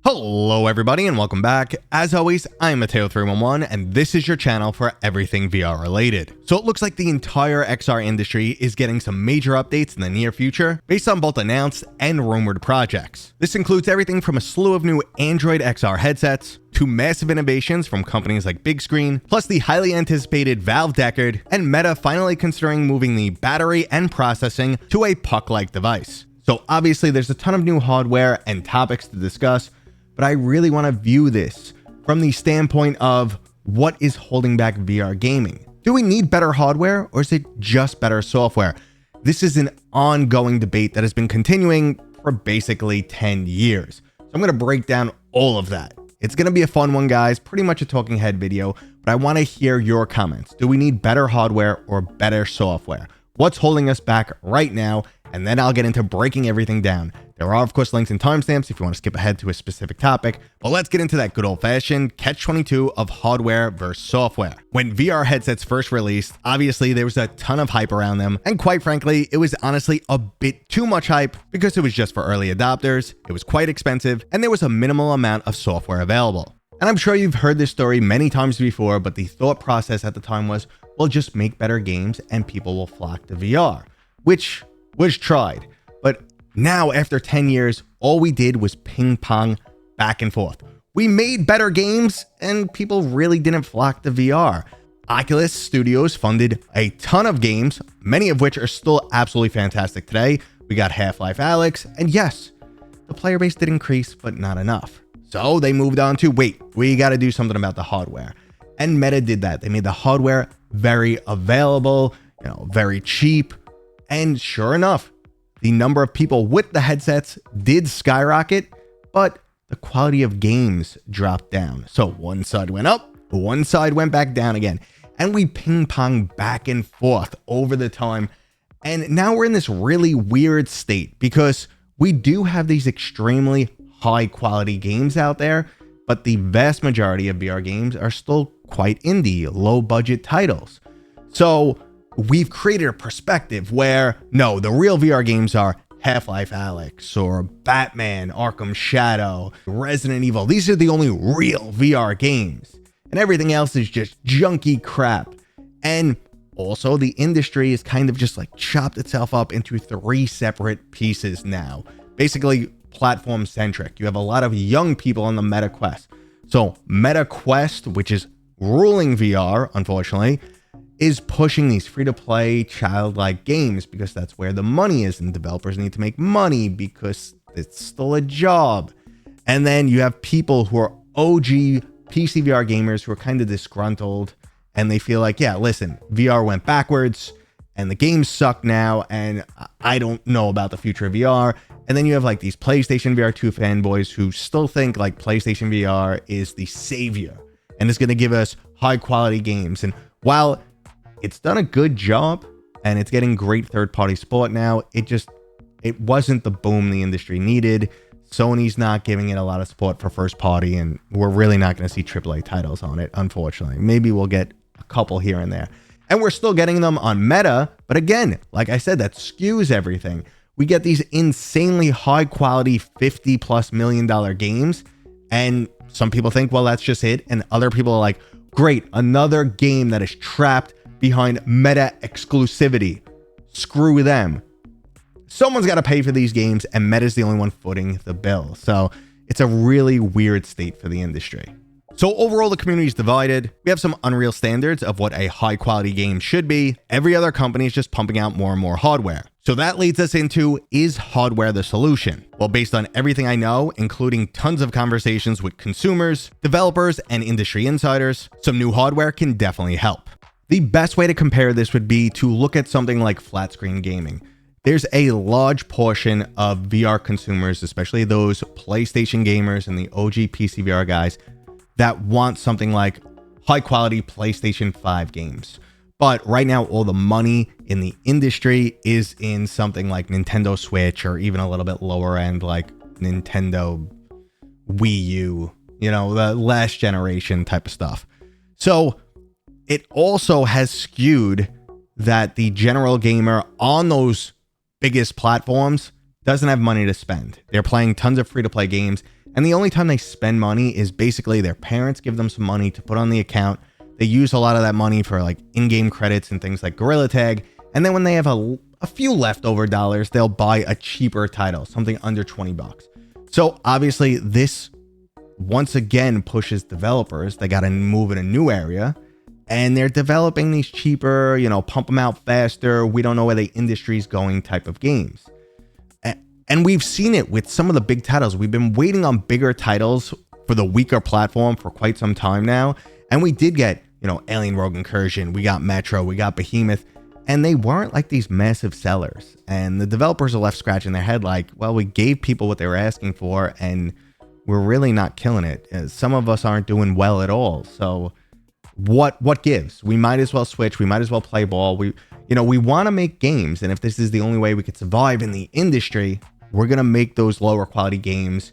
Hello everybody and welcome back. As always, I'm Mateo311 and this is your channel for everything VR related. So it looks like the entire XR industry is getting some major updates in the near future based on both announced and rumored projects. This includes everything from a slew of new Android XR headsets to massive innovations from companies like Big Screen, plus the highly anticipated Valve deckard, and Meta finally considering moving the battery and processing to a puck-like device. So obviously there's a ton of new hardware and topics to discuss, but I really want to view this from the standpoint of what is holding back VR gaming. Do we need better hardware or is it just better software? This is an ongoing debate that has been continuing for basically 10 years. So I'm going to break down all of that. It's going to be a fun one, guys, pretty much a talking head video, but I want to hear your comments. Do we need better hardware or better software? What's holding us back right now? And then I'll get into breaking everything down. There are, of course, links and timestamps if you want to skip ahead to a specific topic, but let's get into that good old-fashioned catch-22 of hardware versus software. When VR headsets first released, obviously there was a ton of hype around them, and quite frankly, it was honestly a bit too much hype because it was just for early adopters, it was quite expensive, and there was a minimal amount of software available. And I'm sure you've heard this story many times before, but the thought process at the time was, well, just make better games and people will flock to VR, which was tried. But now, after 10 years, all we did was ping pong back and forth. We made better games and people really didn't flock to VR. Oculus Studios funded a ton of games, many of which are still absolutely fantastic today. We got Half-Life Alyx, and yes, the player base did increase, but not enough. So they moved on to, wait, we got to do something about the hardware. And Meta did that. They made the hardware very available, very cheap. And sure enough, the number of people with the headsets did skyrocket, but the quality of games dropped down. So one side went up, one side went back down again. And we ping pong back and forth over the time. And now we're in this really weird state because we do have these extremely high quality games out there, but the vast majority of VR games are still quite indie, low budget titles. So we've created a perspective where, no, the real VR games are Half-Life Alyx or Batman, Arkham Shadow, Resident Evil. These are the only real VR games. And everything else is just junky crap. And also the industry is kind of just like chopped itself up into three separate pieces now. Basically platform centric. You have a lot of young people on the Meta Quest. So Meta Quest, which is ruling VR, unfortunately, is pushing these free-to-play childlike games because that's where the money is and developers need to make money because it's still a job. And then you have people who are OG PC VR gamers who are kind of disgruntled and they feel like, yeah, listen, VR went backwards and the games suck now and I don't know about the future of VR. And then you have like these PlayStation VR 2 fanboys who still think like PlayStation VR is the savior and it's going to give us high quality games. And while it's done a good job and it's getting great third-party support now, it wasn't the boom the industry needed. Sony's not giving it a lot of support for first party, and we're really not going to see AAA titles on it, unfortunately. Maybe we'll get a couple here and there. And we're still getting them on Meta, but again, like I said, that skews everything. We get these insanely high-quality $50+ million games, and some people think, well, that's just it, and other people are like, great, another game that is trapped behind Meta exclusivity. Screw them. Someone's got to pay for these games and Meta's the only one footing the bill. So it's a really weird state for the industry. So overall, the community is divided. We have some unreal standards of what a high quality game should be. Every other company is just pumping out more and more hardware. So that leads us into, is hardware the solution? Well, based on everything I know, including tons of conversations with consumers, developers, and industry insiders, some new hardware can definitely help. The best way to compare this would be to look at something like flat screen gaming. There's a large portion of VR consumers, especially those PlayStation gamers and the OG PC VR guys, that want something like high quality PlayStation 5 games. But right now, all the money in the industry is in something like Nintendo Switch or even a little bit lower end like Nintendo Wii U, the last generation type of stuff. So it also has skewed that the general gamer on those biggest platforms doesn't have money to spend. They're playing tons of free-to-play games And the only time they spend money is basically their parents give them some money to put on the account. They use a lot of that money for like in-game credits and things like Gorilla Tag. And then when they have a few leftover dollars, they'll buy a cheaper title, something under 20 bucks. So obviously this once again pushes developers. They got to move in a new area, and they're developing these cheaper, pump them out faster. We don't know where the industry's going type of games. And we've seen it with some of the big titles. We've been waiting on bigger titles for the weaker platform for quite some time now. And we did get, Alien Rogue Incursion. We got Metro. We got Behemoth. And they weren't like these massive sellers. And the developers are left scratching their head like, well, we gave people what they were asking for, and we're really not killing it. Some of us aren't doing well at all. So what gives? We might as well switch. We might as well play ball. We want to make games. And if this is the only way we could survive in the industry, we're going to make those lower quality games,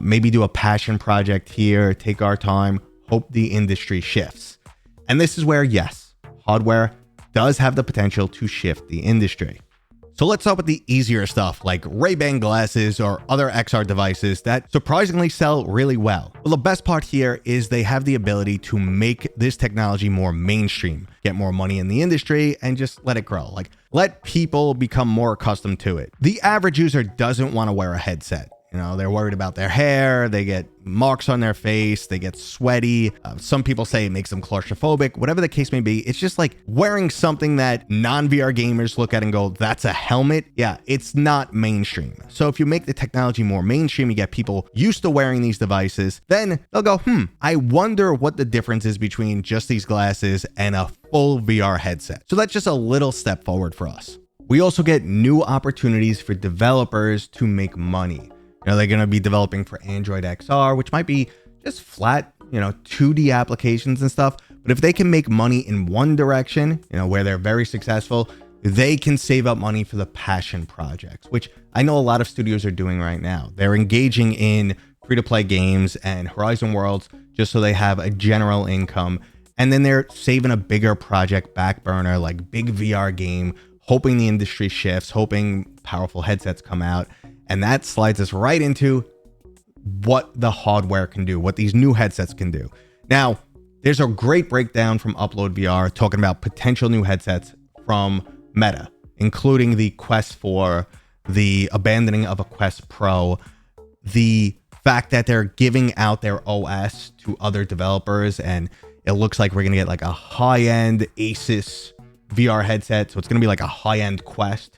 maybe do a passion project here, take our time, hope the industry shifts. And this is where, yes, hardware does have the potential to shift the industry. So let's start with the easier stuff like Ray-Ban glasses or other XR devices that surprisingly sell really well. Well, the best part here is they have the ability to make this technology more mainstream, get more money in the industry, and just let it grow. Like, let people become more accustomed to it. The average user doesn't want to wear a headset. They're worried about their hair, they get marks on their face, they get sweaty. Some people say it makes them claustrophobic. Whatever the case may be, it's just like wearing something that non-VR gamers look at and go, that's a helmet. Yeah, it's not mainstream. So if you make the technology more mainstream, you get people used to wearing these devices, then they'll go, I wonder what the difference is between just these glasses and a full VR headset. So that's just a little step forward for us. We also get new opportunities for developers to make money. They're going to be developing for Android XR, which might be just flat, 2D applications and stuff. But if they can make money in one direction, where they're very successful, they can save up money for the passion projects, which I know a lot of studios are doing right now. They're engaging in free-to-play games and Horizon Worlds just so they have a general income. And then they're saving a bigger project back burner, like big VR game, hoping the industry shifts, hoping powerful headsets come out. And that slides us right into what the hardware can do, what these new headsets can do. Now, there's a great breakdown from Upload VR talking about potential new headsets from Meta, including the Quest 4, the abandoning of a Quest Pro, the fact that they're giving out their OS to other developers, and it looks like we're going to get like a high-end Asus VR headset. So it's going to be like a high-end Quest.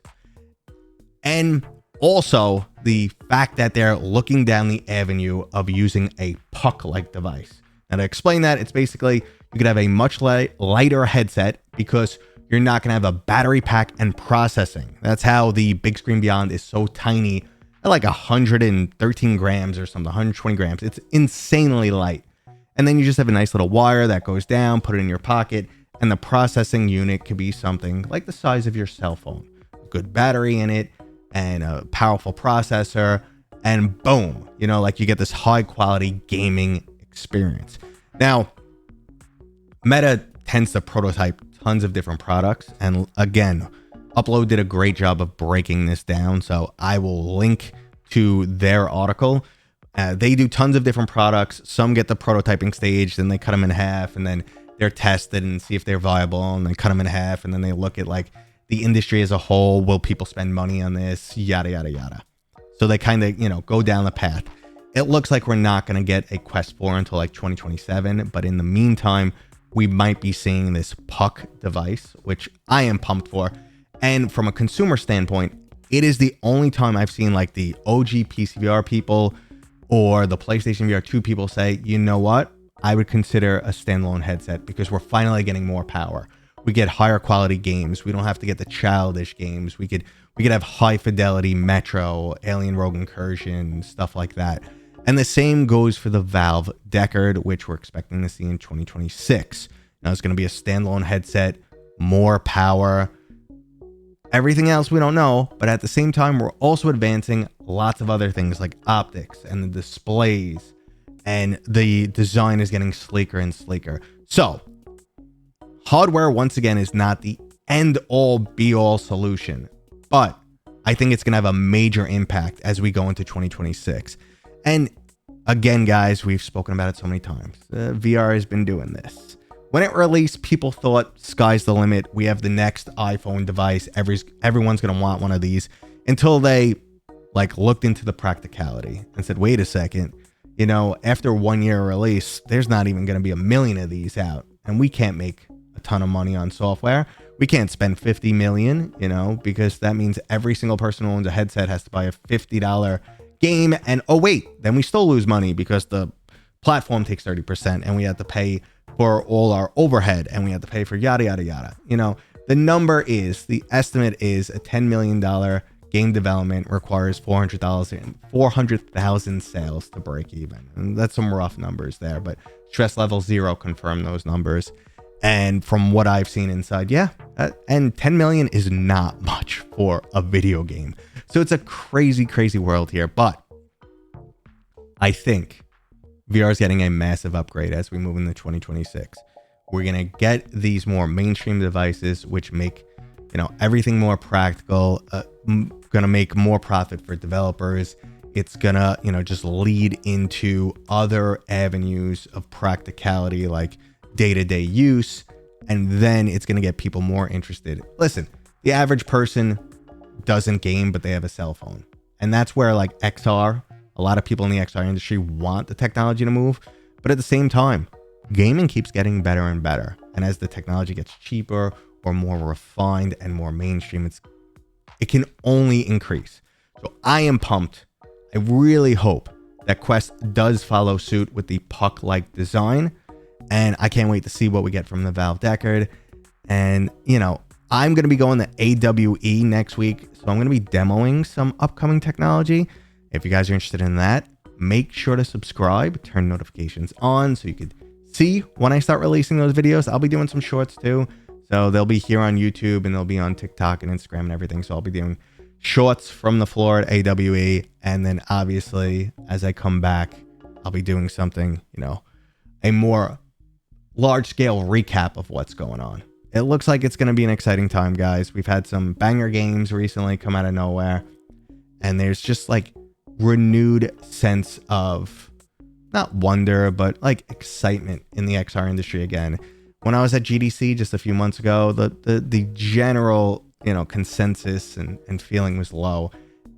And also, the fact that they're looking down the avenue of using a puck-like device. And to explain that, it's basically you could have a much lighter headset because you're not going to have a battery pack and processing. That's how the Big Screen Beyond is so tiny, at like 113 grams or something, 120 grams. It's insanely light. And then you just have a nice little wire that goes down, put it in your pocket, and the processing unit could be something like the size of your cell phone. Good battery in it, and a powerful processor, and boom, like you get this high quality gaming experience. Now, Meta tends to prototype tons of different products, and again, Upload did a great job of breaking this down, so I will link to their article. They do tons of different products. Some get the prototyping stage, then they cut them in half, and then they're tested and see if they're viable, and then cut them in half, and then they look at like the industry as a whole. Will people spend money on this? Yada, yada, yada. So they kind of, go down the path. It looks like we're not going to get a Quest 4 until like 2027. But in the meantime, we might be seeing this puck device, which I am pumped for. And from a consumer standpoint, it is the only time I've seen like the OG PCVR people or the PlayStation VR 2 people say, you know what? I would consider a standalone headset because we're finally getting more power. We get higher quality games. We don't have to get the childish games. We could have high fidelity Metro, Alien Rogue Incursion, stuff like that. And the same goes for the Valve Deckard, which we're expecting to see in 2026. Now it's going to be a standalone headset, more power. Everything else we don't know, but at the same time, we're also advancing lots of other things like optics and the displays, and the design is getting sleeker and sleeker. So hardware, once again, is not the end-all, be-all solution, but I think it's going to have a major impact as we go into 2026. And Again, guys, we've spoken about it so many times. VR has been doing this. When it released, people thought sky's the limit. We have the next iPhone device. Everyone's going to want one of these, until they like looked into the practicality and said, wait a second, you know, after 1 year release, there's not even going to be a million of these out. And we can't make a ton of money on software. We can't spend 50 million, you know, because that means every single person who owns a headset has to buy a $50 game. And oh, wait, then we still lose money because the platform takes 30% and we have to pay for all our overhead and we have to pay for yada, yada, yada. You know, the estimate is a $10 million game development requires 400,000 sales to break even. And that's some rough numbers there, but Stress Level 0 confirmed those numbers. And from what I've seen inside, yeah, and 10 million is not much for a video game. So it's a crazy, crazy world here. But I think VR is getting a massive upgrade as we move into 2026. We're going to get these more mainstream devices, which make, you know, everything more practical, going to make more profit for developers. It's going to, you know, just lead into other avenues of practicality, like day-to-day use, and then it's going to get people more interested. Listen, the average person doesn't game, but they have a cell phone, and that's where like XR, a lot of people in the XR industry want the technology to move, but at the same time, gaming keeps getting better and better, and as the technology gets cheaper or more refined and more mainstream, it can only increase. So I am pumped. I really hope that Quest does follow suit with the puck-like design, and I can't wait to see what we get from the Valve deckard. And, you know, I'm going to be going to AWE next week, so I'm going to be demoing some upcoming technology. If you guys are interested in that, make sure to subscribe, turn notifications on so you could see when I start releasing those videos. I'll be doing some shorts too, so they'll be here on YouTube and they'll be on TikTok and Instagram and everything. So I'll be doing shorts from the floor at AWE, and then obviously as I come back, I'll be doing something, you know, a more large-scale recap of what's going on. It looks like it's going to be an exciting time, guys. We've had some banger games recently come out of nowhere, and there's just like renewed sense of not wonder, but like excitement in the XR industry again. When I was at GDC just a few months ago, the general, you know, consensus and feeling was low,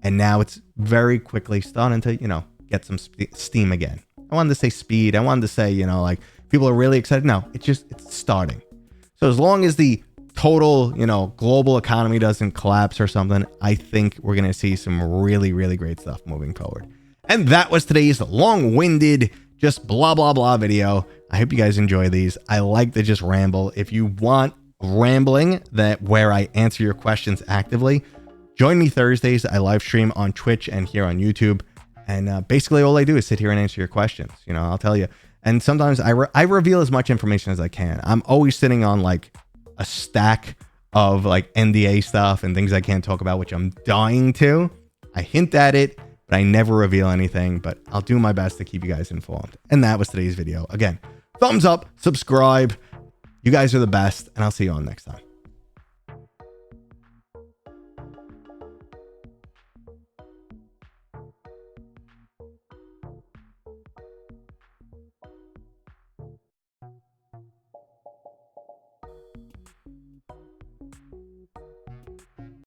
and now it's very quickly starting to, you know, get some steam again. I wanted to say speed. I wanted to say, you know, like people are really excited. No, it's starting. So as long as the total, you know, global economy doesn't collapse or something, I think we're going to see some really, really great stuff moving forward. And that was today's long-winded, just blah, blah, blah video. I hope you guys enjoy these. I like to just ramble. If you want rambling where I answer your questions actively, join me Thursdays. I live stream on Twitch and here on YouTube. And basically all I do is sit here and answer your questions. You know, I'll tell you. And sometimes I reveal as much information as I can. I'm always sitting on like a stack of like NDA stuff and things I can't talk about, which I'm dying to. I hint at it, but I never reveal anything, but I'll do my best to keep you guys informed. And that was today's video. Again, thumbs up, subscribe. You guys are the best, and I'll see you on next time.